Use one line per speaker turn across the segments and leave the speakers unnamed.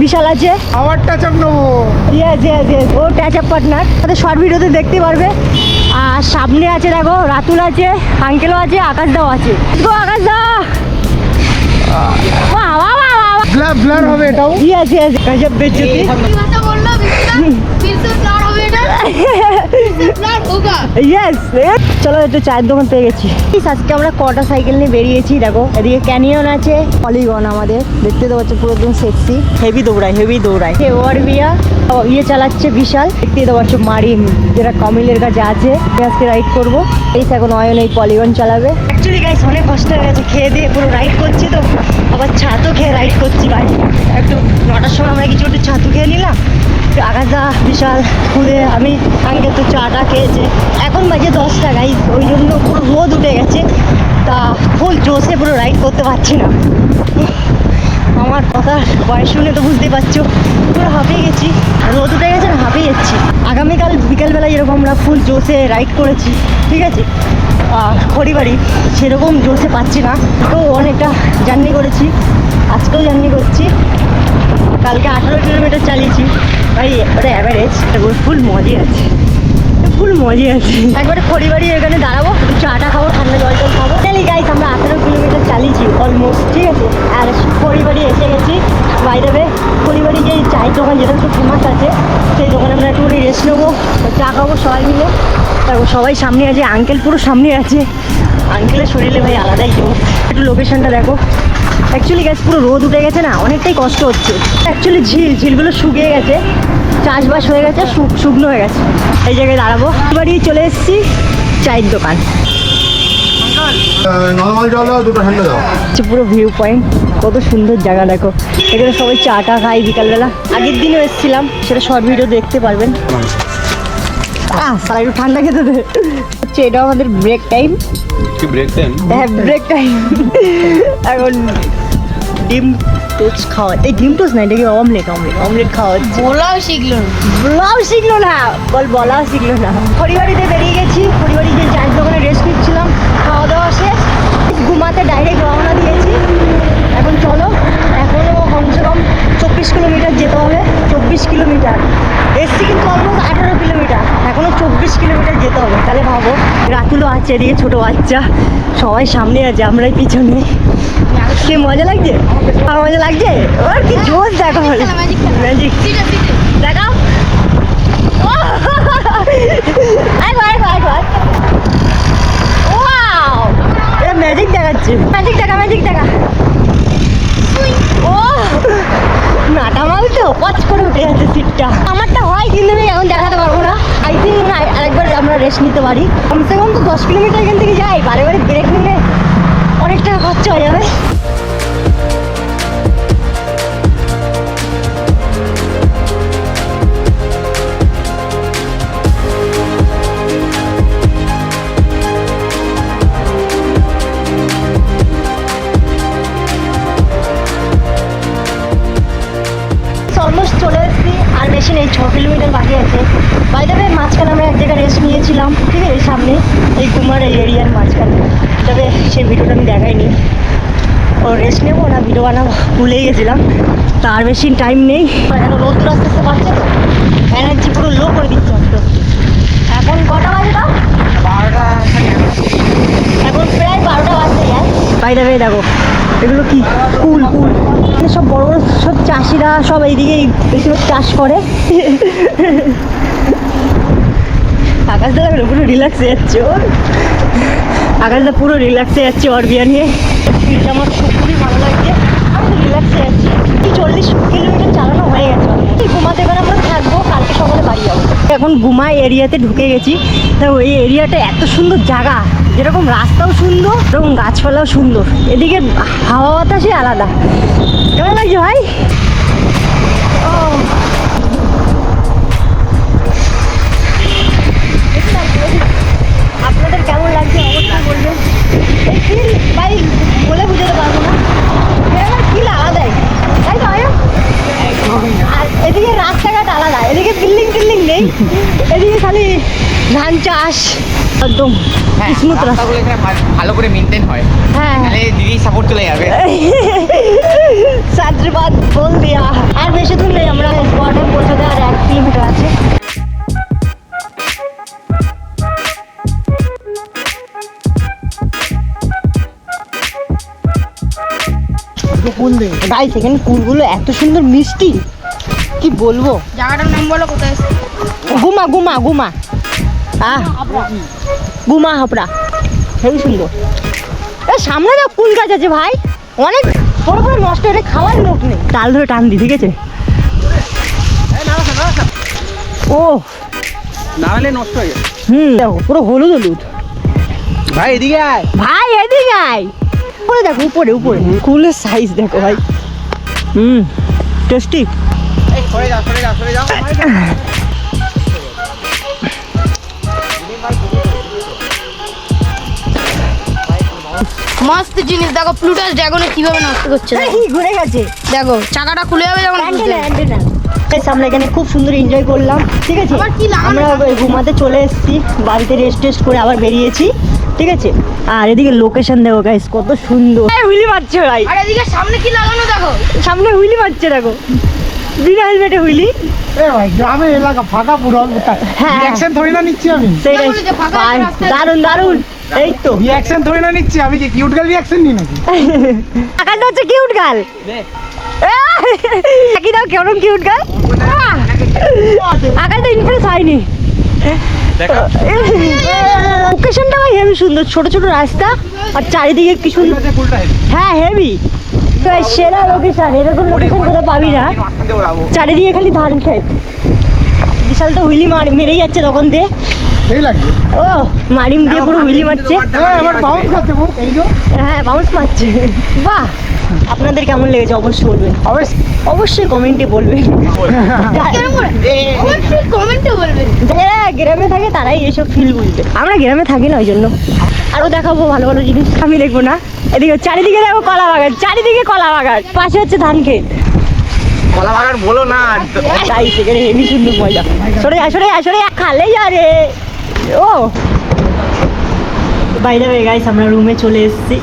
বিশাল আছে,
আবার touch up নেবো।
ও টাচ আপ পার্টনার, তাদের শর্ট ভিডিওতে দেখতে পারবে। আর সামনে আছে দেখো রাতুল আছে, আঙ্কেলও আছে, আকাশ দাও আছে। গো আকাশ দা,
ব্লার হবে এটাও।
গজব বেজ্জতি। চলো একটু চায়ের দোকান পেয়ে গেছি। আজকে আমরা কটা সাইকেল নিয়ে বেরিয়েছি। দেখো এদিকে ক্যানিয়ন আছে, পলিগন আমাদের দেখতে তো পাচ্ছ পুরো একদম সেক্সি, হেভি দৌড়ায়। ওর বিয়া ইয়ে চালাচ্ছে বিশাল, দেখতে তো পাচ্ছ মারিন, যেটা কমিলের কাছে আছে। আজকে রাইড করবো। এই এখন অয়ন এই পলিগন চালাবে। অ্যাকচুয়ালি গাইস অনেক কষ্ট হয়ে গেছে, খেয়ে দিয়ে পুরো রাইড করছি তো, আবার ছাতু খেয়ে রাইড করছি ভাই। একটু 9টার সময় আমরা কিছু একটু ছাতু খেয়ে নিলাম। আকাশদা বিশাল খুদে, আমি আঙ্কেল তো চাটা খেয়েছে। এখন বাজে 10টা গাইস, ওই জন্য পুরো রোদ উঠে গেছে, তা ফুল জোশে পুরো রাইড করতে পারছি না। আমার কথার বয়স শুনে তো বুঝতেই পারছো, পুরো হাঁপিয়ে গেছি। রোদ উঠে গেছে না, হাঁপিয়ে যাচ্ছি। আগামীকাল বিকেলবেলায় যেরকম আমরা ফুল জোশে রাইড করেছি, ঠিক আছে, খড়িবাড়ি, সেরকম জোশে পাচ্ছি না। তো অনেকটা জার্নি করেছি, আজকেও জার্নি করছি। কালকে 18 কিলোমিটার চালিয়েছি ভাই, ওটা অ্যাভারেজ, ফুল মজা আছে। একবারে খড়িবাড়ি এখানে দাঁড়াবো, চাটা খাবো, ঠান্ডা জল খাবো। তাহলে গাইস আমরা 18 কিলোমিটার চালিয়েছি অলমোস্ট, ঠিক আছে। আর খড়িবাড়ি এসে গেছি। বাইরে খড়িবাড়ি যে চায়ের দোকান যেটা খুব ফেমাস আছে, সেই দোকানে আমরা একটু রেস্ট নেবো, চা খাবো সবাই মিলে। তারপর সবাই সামনে আছে, আঙ্কেল পুরো সামনে আছে। আঙ্কেলের শরীরে ভাই আলাদাই জোর। একটু লোকেশনটা দেখো। অ্যাকচুয়ালি গ্যাস পুরো রোদ উঠে গেছে না, অনেকটাই কষ্ট হচ্ছে। অ্যাকচুয়ালি ঝিলগুলো শুকিয়ে গেছে, চাষবাস হয়ে গেছে, শুকনো হয়ে গেছে। এই জায়গায় দাঁড়াবো। বাড়ি চলে এসেছি চায়ের দোকান।
নরমাল জল দাও, দুটো ঠান্ডা দাও।
পুরো ভিউ পয়েন্ট, কত সুন্দর জায়গা দেখো। এখানে সবাই চাটা খাই বিকালবেলা। আগের দিনও এসেছিলাম, সেটা শর্ট ভিডিও দেখতে পারবেন। সারা একটু ঠান্ডা খেতে দে। হচ্ছে এটা আমাদের ব্রেক টাইম।
কি ব্রেক টাইম?
হ্যাঁ ব্রেক টাইম। এখন ডিম টোস্ট খাওয়া, এই ডিম টোস্ট না, এটাকে অমলেট খাওয়া হচ্ছে। বলাও শিখলো না, বলাও শিখলো না। খড়িবাড়িতে বেরিয়ে গেছি, খড়িবাড়ি যে চায়ের দোকানে রেস্ট নিচ্ছিলাম, খাওয়া দাওয়া শেষ, ঘুমাতে ডাইরেক্ট রওনা দিয়েছি। এখন চলো, এখনও কমসে কম 24 কিলোমিটার যেতে হবে। 24 কিলোমিটার এসছি, কিন্তু অলমোস্ট 18 কিলোমিটার, এখনও 24 কিলোমিটার যেতে হবে। তাহলে ভাবো, রাতুলও আছে এদিকে, ছোটো বাচ্চা সবাই সামনে আছে, আমরাই পিছনে। সে মজা লাগছে, মজা লাগছে। ওর কি জোশ দেখো, ম্যাজিক দেখাও। এটা ম্যাজিক দেখাচ্ছে, ম্যাজিক দেখা। ও নাটা মাল তো পচ করে উঠে যাচ্ছে সিটটা। আমারটা হয়, কিন্তু আমি এখন দেখাতে পারবো না। আই থিঙ্ক না, আরেকবার আমরা রেস্ট নিতে পারি। কমসে কম তো 10 কিলোমিটার এখান থেকে যাই, বারে ব্রেক নিলে অনেক টাকা খরচা হয়ে যাবে। অলমোস্ট চলে এসেছি, আর বেশি নেই, 6 কিলোমিটার বাকি আছে। বাইরে মাঝখানে আমরা এক জায়গায় রেস্ট নিয়েছিলাম, ঠিক আছে, সামনে এই কুমার এই এরিয়ার মাঝখানে। তবে সেই ভিডিওটা আমি দেখাইনি। ও রেস্ট নেবো না ভিডিও বানাবো ভুলেই গেছিলাম। তার বেশি টাইম নেই, এখন রোদ্র আস্তে আস্তে পারছে তো, এনার্জি পুরো লো করে দিচ্ছে আস্তে আস্তে। এখন কটা বাজে দাও? 12টা। এখন প্রায় 12টা বাজতে যায়। বাইরে দেখো এগুলো কি কুল সব বড় বড় সব চাষিরা সব এইদিকেই বেশিরভাগ চাষ করে। আকাশদা লাগলো পুরো রিল্যাক্সে যাচ্ছে ওর, আকাশদা পুরো রিল্যাক্সে যাচ্ছে ওর বিয়া নিয়ে। ফিলটা আমার খুবই ভালো লাগছে, আমি তো রিল্যাক্সে যাচ্ছি। 40 কিলোমিটার চালানো হয়ে গেছে। ঘুমাতে এবার আমরা থাকবো, কালকে সকালে বাড়ি যাবো। এখন ঘুমাই এরিয়াতে ঢুকে গেছি। তো এই এরিয়াটা এত সুন্দর জায়গা, যেরকম রাস্তাও সুন্দর, এরকম গাছপালাও সুন্দর, এদিকে হাওয়া বাতাসই আলাদা। কেমন লাগছে ভাই? আপনাদের কেমন লাগছে অবশ্যই বলবেন। এই ফিল ভাই বলে বুঝাতে পারবো না, এবার ফিল আলাদাই, তাই তো? আর এদিকে রাস্তাঘাট আলাদা, এদিকে বিল্ডিং নেই, এদিকে খালি ধান চাষ, একদম স্মুথ রাস্তা।
ভালো করে মেনটেন হয়,
হ্যাঁ
তাহলে দিদি সাপোর্ট চলে যাবে।
সাদ্রিবাদ বল দিয়া। আর বেশি
কুল দিন
গাইস এখানে কুলগুলো এত সুন্দর মিষ্টি, কি বলবো।
জায়গাটার নাম বলো কোথায়?
গুমা গুমা গুমা গুমা হাপড়া, হেবি সুন্দর। সামনে না কুল গাছ আছে ভাই, অনেক বড় বড়, নষ্ট হলে খাওয়ার লোক নেই। তাল ধরে টান দি, ঠিক আছে? ও
না হলে নষ্ট হয়ে যাবে।
দেখো পুরো হলুদ হলুদ।
ভাই এদিকে আয়।
ভাই এদিকে আয়, উপরে দেখো, উপরে উপরে কুলের সাইজ দেখো ভাই। টেস্টি।
সরে যাও সরে যাও সরে যাও।
মস্ত জিনিস দেখো, প্লুটাস ড্রাগনে কিভাবে নষ্ট করছে দেখো।
ঘুরে গেছে,
দেখো চাকাটা খুলে যাবে যখন বুঝতে
অ্যান্টেনা
পারবে।
অ্যান্টেনা। আমরা এখানে খুব সুন্দর এনজয় করলাম, ঠিক আছে?
আবার কি লাগানো
আমরা ঘুমাতে চলে এসেছি, বাড়িতে রেস্ট টেস্ট করে আবার বেরিয়েছি, ঠিক আছে? আর এদিকে লোকেশন দেখো গাইস, কত সুন্দর। হুইলি মারছে ভাই,
আর এদিকে সামনে কি লাগানো দেখো।
সামনে হুইলি মারছে দেখো, বিনা হেলমেটে হুইলি।
এ ভাই গ্রামের এলাকা ফাঁকা পুরো।
হ্যাঁ
রিঅ্যাকশন থোড়ি না নিচ্ছি আমি,
সেইটাই।
বলে যে ফাঁকা
ভাই,
রাস্তায়-
দারুণ দারুণ। এই তো
রিঅ্যাকশন থোড়ি না নিচ্ছি আমি, কি কিউট গার্ল রিঅ্যাকশন নি নাকি?
আকাশটা হচ্ছে কিউট গার্ল। কি দাও কেমন কিউট গার্ল। আকাশটা ইনফ্লুয়েন্স হয়নি।
দেখো
লোকেশনটা ভাই হেবি সুন্দর, ছোট ছোট রাস্তা আর চারিদিকে কি সুন্দর।
কুলটা হেভি।
হ্যাঁ হেভি, তো এই সেরা লোকেশন, এরকম লোকেশন কোথাও পাবি না।
মাঝখান দিয়ে ওড়াবো।
চারিদিকে খালি ধান খেত, বিশাল তো হুইলি মেরেই যাচ্ছে তখন দিয়ে।
এই লাগবে।
ও মারিম দিয়ে পুরো হুইলি মারছে।
হ্যাঁ এবার বাউন্স করতে বল, এই যে
হ্যাঁ বাউন্স মারছে। বাহ, আপনাদের কেমন লেগেছে অবশ্যই বলবেন, অবশ্যই কমেন্টে বলবেন।
কেমন করে? অবশ্যই কমেন্টে বলবেন।
যারা গ্রামে থাকে তারাই এসব ফিল বুঝবে, আমরা গ্রামে থাকি না, ওই জন্য। আরো দেখাবো ভালো ভালো জিনিস, আমি দেখবো না। এদিকে চারিদিকে দেখো কলা বাগান, চারিদিকে কলা বাগান, পাশে হচ্ছে ধান ক্ষেত।
কলা বাগান বলো না।
তাই সেখানে হেবি সুন্দর মজা। সরে যা সরে যা সরে যা, খালে যা রে। ও বাইরে হয়ে গাইস, আমরা রুমে চলে এসেছি।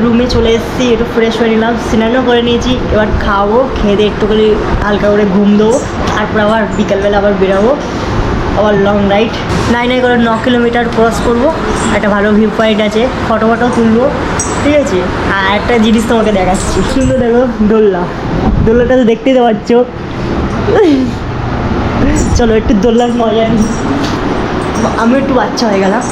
রুমে চলে এসেছি, একটু ফ্রেশ হয়ে নিলাম, স্নানও করে নিয়েছি। এবার খাওয়াবো, খেয়ে দিয়ে একটু করে হালকা করে ঘুম দেবো, তারপর আবার বিকালবেলা আবার বেরাবো, আবার লং রাইড। নাই করে 9 কিলোমিটার ক্রস করবো। একটা ভালো ভিউ পয়েন্ট আছে, ফটো তুলবো, ঠিক আছে? আর একটা জিনিস তোমাকে দেখাচ্ছি, সুন্দর দেখো দোলনাটা তো দেখতেই তো পাচ্ছ। চলো একটু দোলনার মজা নিই, আমি একটু বাচ্চা হয়ে গেলাম।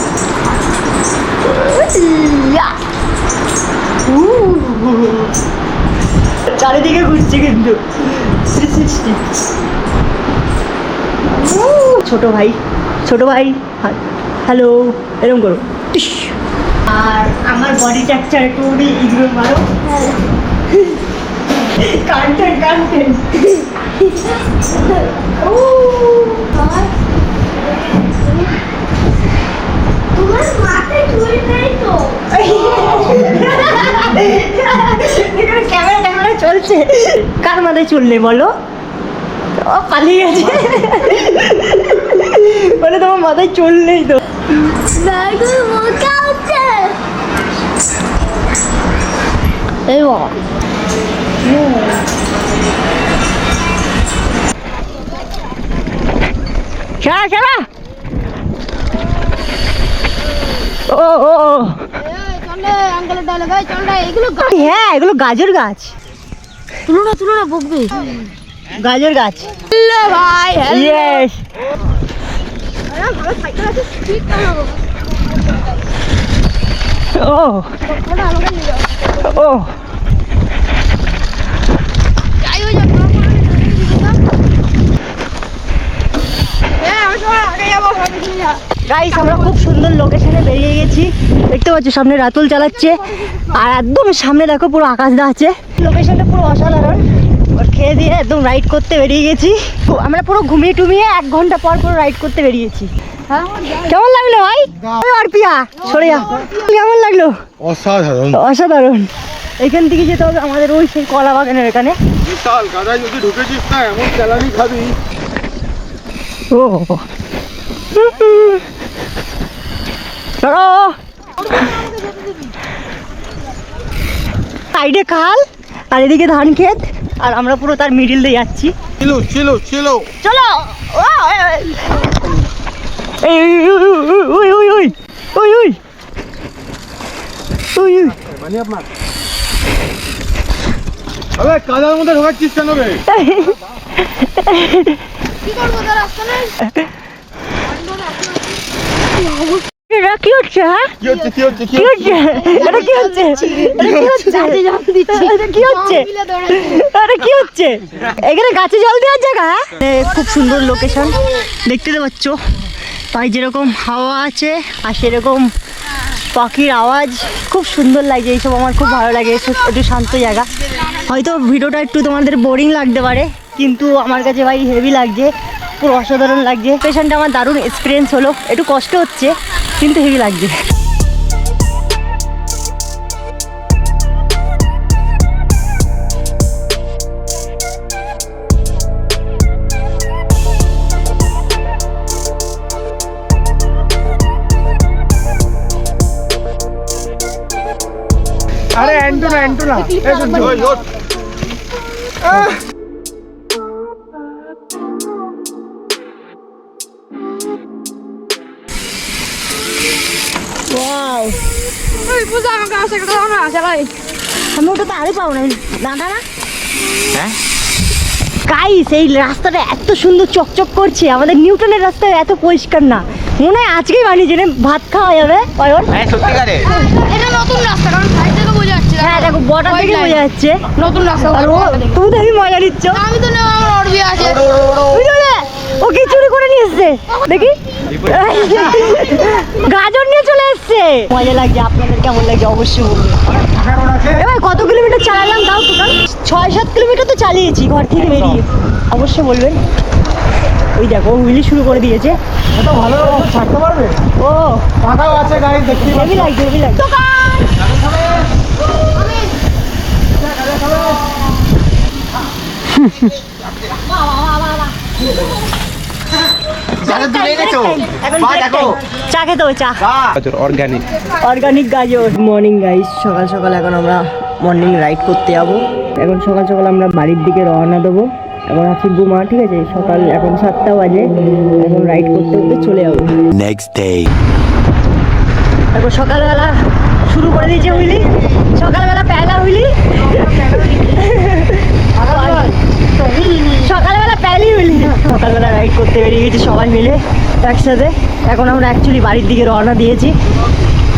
চারিদিকে ঘুরছে কিন্তু 360। ছোট ভাই হ্যালো, এরকম করো। টিস। আর আমার বডি স্ট্রাকচার একটু ইগনোর মারো। কন্টেন্ট
তোমার মাথায় চুল নেই তো?
এখানে ক্যামেরা চলছে, কার মাথায় চুল নেই বলো? ও পালিয়ে গেছে, বলে তোমার মাথায় চুল নেই তো। এই বাবা, ছাড়া ও
চলে আঙ্কেলের ডালে ভাই, চলে এগুলো
হ্যাঁ, এগুলো গাজর গাছ,
তুলো না বকবে।
গাজর গাছ।
হ্যালো ভাই,
ইয়েস।
ভালো সাইকেল আছে, ঠিক আছে।
ও
আমাকে নিয়ে যাও।
ও
যাই হয়ে যাক, আমি তোমার আগে যাবো, আমি নিয়ে যাবো।
গাইস, আমরা খুব সুন্দর লোকেশনে বেরিয়ে গেছি, দেখতে পাচ্ছ সামনে রাতুল চালাচ্ছে, আর একদম সামনে দেখো পুরো আকাশ আছে। লোকেশনটা পুরো অসাধারণ। আর খেয়ে দিয়ে একদম রাইড করতে বেরিয়ে গেছি। আমরা পুরো ঘুমিয়ে টুমিয়ে 1 ঘন্টা পর পুরো রাইড করতে বেরিয়েছি। কেমন লাগলো ভাই? আর পিয়া সরে যা, কেমন লাগলো? অসাধারণ। এখান থেকে যেতে হবে আমাদের ওই সেই কলা বাগানের এখানে।
বিশাল গাদায় যদি ঢুকেছিস না, এমন জ্বালানি খাবি।
ও সাইডে খাল আর এদিকে ধান ক্ষেত, আর আমরা পুরো তার মিডিল দিয়ে যাচ্ছি।
ছিল
চলো। ও, এই ওই
মানে আপনার আরে কাদার মধ্যে ঢোকাচ্ছিস কেন রে?
কি করবো তো রাস্তা নেই
এটা কি হচ্ছে হ্যাঁ
কি হচ্ছে কি হচ্ছে কি
কি
হচ্ছে?
হচ্ছে এটা কি হচ্ছে এটা কি হচ্ছে এটা কি হচ্ছে
মিলে দৌড়াচ্ছি
আরে কি হচ্ছে এখানে গাছে জল দেওয়ার জায়গা হ্যাঁ? খুব সুন্দর লোকেশন দেখতে তো পাচ্ছ তাই যেরকম হাওয়া আছে আর সেরকম পাখির আওয়াজ খুব সুন্দর লাগে এইসব আমার খুব ভালো লাগে একটু শান্ত জায়গা হয়তো ভিডিওটা একটু তোমাদের বোরিং লাগতে পারে কিন্তু আমার কাছে ভাই হেভি লাগছে পুরো অসাধারণ লাগছে পেশেন্টটা আমার দারুণ এক্সপিরিয়েন্স হলো একটু কষ্ট হচ্ছে কিন্তু হেভি লাগছে
আরে অ্যান্টোনা অ্যান্টোনা এই সূর্য ওই ওঠ
ওয়াও
ওই পূজা আমাকে আসে একটা দাও না চালাই
আমি ওটা তো আরে পাবো না দাদা না
হ্যাঁ
গাইস এই রাস্তাটা এত সুন্দর চকচক করছে আমাদের নিউটনের রাস্তা এত পরিষ্কার না মনে হয় আজকেই বানিয়েছে রে, ভাত খাওয়া যাবে অয়ন
হ্যাঁ সত্যিকারে
এটা নতুন রাস্তা কারণ সাইড থেকে বোঝা যাচ্ছে
হ্যাঁ দেখো বর্ডার থেকে বোঝা যাচ্ছে
নতুন রাস্তা
আর ও তুমি দেখি মজা নিচ্ছ
আমি তো নেওয়া আমার অরবি আছে
বুঝলে ও কি চুরি করে নিয়ে এসছে দেখি গাজর নিয়ে চলে এসছে মজা লাগছে আপনাদের কেমন লাগছে অবশ্যই বলবেন এবার কত কিলোমিটার চালালাম তাও টোটাল 6-7 কিলোমিটার তো চালিয়েছি ঘর থেকে বেরিয়ে অবশ্যই বলবেন ওই দেখো হুইলি শুরু করে দিয়েছে
এটা ভালো ছাড়তে পারবে
ও
পাকাও আছে গাড়ি দেখতে
হেভি লাগছে হেভি লাগছে
দূরে গেছো
এখন
বা
break
দেখো
time। চা খেতে হবে চা
গাজর অর্গানিক
অর্গানিক গাজর মর্নিং গাইস সকাল সকাল এখন আমরা মর্নিং রাইড করতে যাবো এখন সকাল সকাল আমরা বাড়ির দিকে রওনা দেবো এখন আছি গুমা ঠিক আছে সকাল এখন 7টা বাজে এখন রাইড করতে করতে চলে যাবো
Next day.
এখন সকালবেলা শুরু করে দিয়েছে হুইলি সকালবেলা প্যালা হুইলি সকালবেলা প্যালি হুইলি সকালবেলা রাইড করতে বেরিয়ে গেছি সবাই মিলে একসাথে এখন আমরা অ্যাকচুয়ালি বাড়ির দিকে রওনা দিয়েছি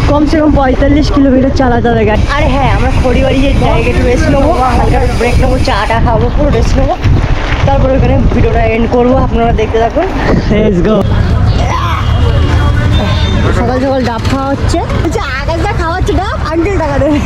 কমসে কম 45 কিলোমিটার চালাতে হবে গাড়ি আর হ্যাঁ আমরা খড়িবাড়ি যে জায়গায় একটু রেস্ট নেবো হালকা ব্রেক নেবো চাটা খাবো পুরো রেস্ট নেবো তারপরে ওখানে ভিডিওটা এন্ড করবো আপনারা দেখতে থাকুন লেটস গো সকাল সকাল ডাব খাওয়া হচ্ছে আকাশ যা খাওয়াচ্ছে ডাব 100 টাকা দেবে